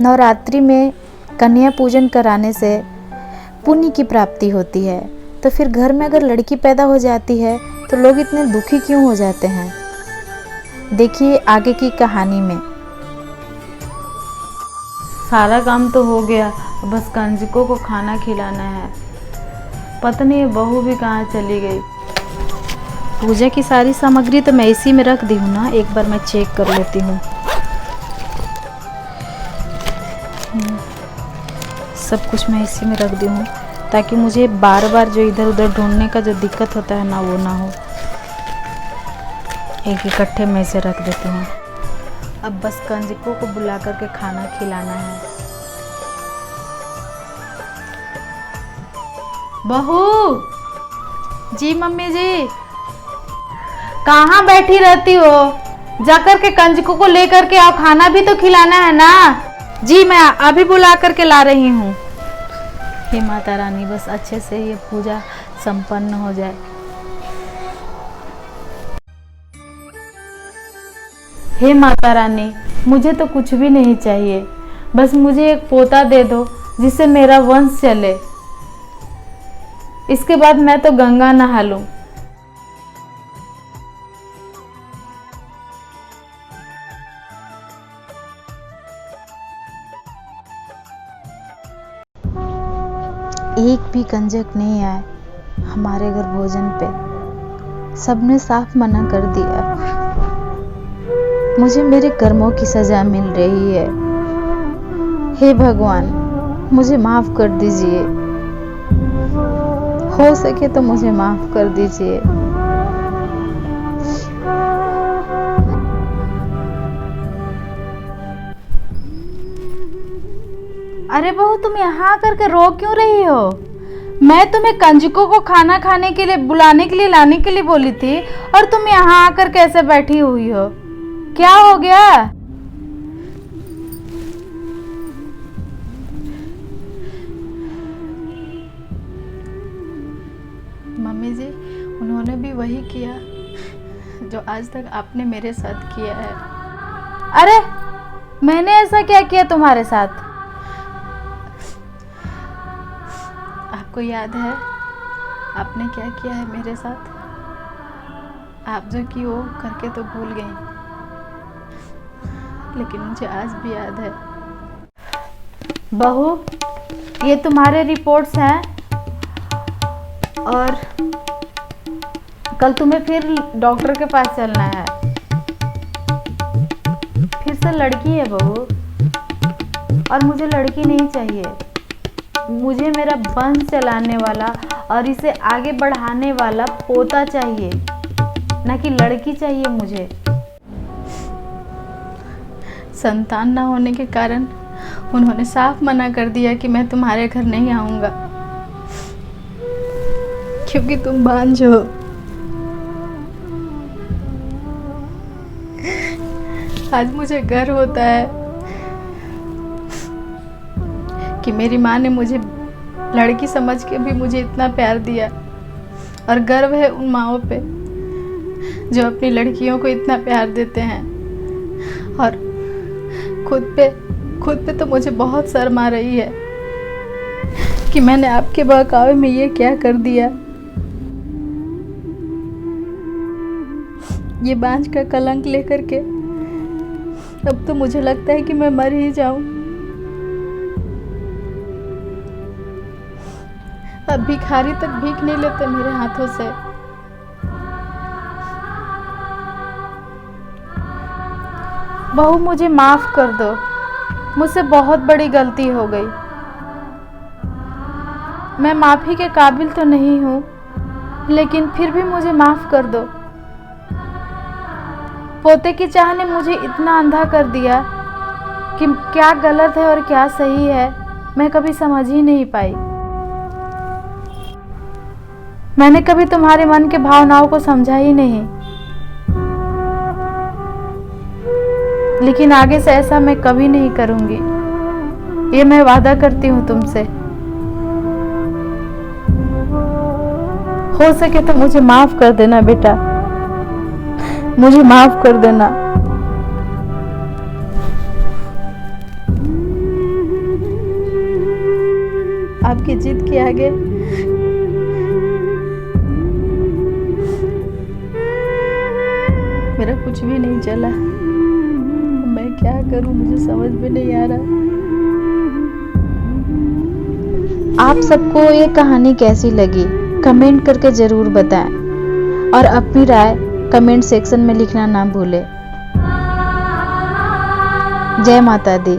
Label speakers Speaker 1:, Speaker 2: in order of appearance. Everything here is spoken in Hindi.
Speaker 1: नवरात्रि में कन्या पूजन कराने से पुण्य की प्राप्ति होती है, तो फिर घर में अगर लड़की पैदा हो जाती है तो लोग इतने दुखी क्यों हो जाते हैं? देखिए आगे की कहानी में।
Speaker 2: सारा काम तो हो गया, बस कंजकों को खाना खिलाना है। पता नहीं बहू भी कहाँ चली गई।
Speaker 1: पूजा की सारी सामग्री तो मैं इसी में रख दी हूँ ना, एक बार मैं चेक कर लेती हूँ। सब कुछ मैं इसी में रख दी हूँ ताकि मुझे बार बार जो इधर उधर ढूंढने का जो दिक्कत होता है ना, वो ना हो। एक इकट्ठे में से रख देती हूँ। अब बस कंजकों को बुला करके खाना खिलाना है।
Speaker 2: बहू
Speaker 1: जी मम्मी जी।
Speaker 2: कहाँ बैठी रहती हो? जाकर के कंजकों को लेकर के आओ, खाना भी तो खिलाना है ना।
Speaker 1: जी मैं अभी बुला करके ला रही हूँ। हे माता रानी, बस अच्छे से ये पूजा संपन्न हो जाए।
Speaker 2: हे माता रानी, मुझे तो कुछ भी नहीं चाहिए, बस मुझे एक पोता दे दो जिससे मेरा वंश चले। इसके बाद मैं तो गंगा नहा लूं।
Speaker 1: एक भी कंजक नहीं आए हमारे घर भोजन पे। सबने साफ मना कर दिया। मुझे मेरे कर्मों की सजा मिल रही है। हे भगवान, मुझे माफ कर दीजिए। हो सके तो मुझे माफ कर दीजिए।
Speaker 2: अरे बहू, तुम यहाँ आकर के रो क्यों रही हो? मैं तुम्हें कंजकों को खाना खाने के लिए बुलाने के लिए लाने के लिए बोली थी, और तुम यहाँ आकर कैसे बैठी हुई हो? क्या हो गया?
Speaker 1: मम्मी जी, उन्होंने भी वही किया जो आज तक आपने मेरे साथ किया है।
Speaker 2: अरे मैंने ऐसा क्या किया तुम्हारे साथ?
Speaker 1: आपको याद है आपने क्या किया है मेरे साथ? आप जो की वो करके तो भूल गई, लेकिन मुझे आज भी याद है।
Speaker 2: बहू, ये तुम्हारे रिपोर्ट्स हैं, और कल तुम्हें फिर डॉक्टर के पास चलना है। फिर से लड़की है बहू, और मुझे लड़की नहीं चाहिए। मुझे मेरा वंश चलाने वाला और इसे आगे बढ़ाने वाला पोता चाहिए, ना कि लड़की चाहिए मुझे।
Speaker 1: संतान ना होने के कारण उन्होंने साफ मना कर दिया कि मैं तुम्हारे घर नहीं आऊंगा, क्योंकि तुम बांझ हो। आज मुझे गर्व होता है कि मेरी माँ ने मुझे लड़की समझ के भी मुझे इतना प्यार दिया, और गर्व है उन माँओं पे जो अपनी लड़कियों को इतना प्यार देते हैं। और खुद पे तो मुझे बहुत शर्म आ रही है कि मैंने आपके बहकावे में ये क्या कर दिया। ये बांझ का कलंक लेकर के अब तो मुझे लगता है कि मैं मर ही जाऊं। अब भिखारी तक भीख नहीं लेते मेरे हाथों से।
Speaker 2: बहू, मुझे माफ कर दो, मुझसे बहुत बड़ी गलती हो गई। मैं माफी के काबिल तो नहीं हूँ, लेकिन फिर भी मुझे माफ कर दो। पोते की चाह ने मुझे इतना अंधा कर दिया कि क्या गलत है और क्या सही है मैं कभी समझ ही नहीं पाई। मैंने कभी तुम्हारे मन के भावनाओं को समझा ही नहीं, लेकिन आगे से ऐसा मैं कभी नहीं करूंगी, ये मैं वादा करती हूँ तुमसे। हो सके तो मुझे माफ कर देना बेटा, मुझे माफ कर देना।
Speaker 1: आपकी जिद के आगे मेरा कुछ भी नहीं चला। मैं क्या करूं, मुझे समझ में नहीं आ रहा। आप सबको ये कहानी कैसी लगी कमेंट करके ज़रूर बताएं और अपनी राय कमेंट सेक्शन में लिखना ना भूलें। जय माता दी।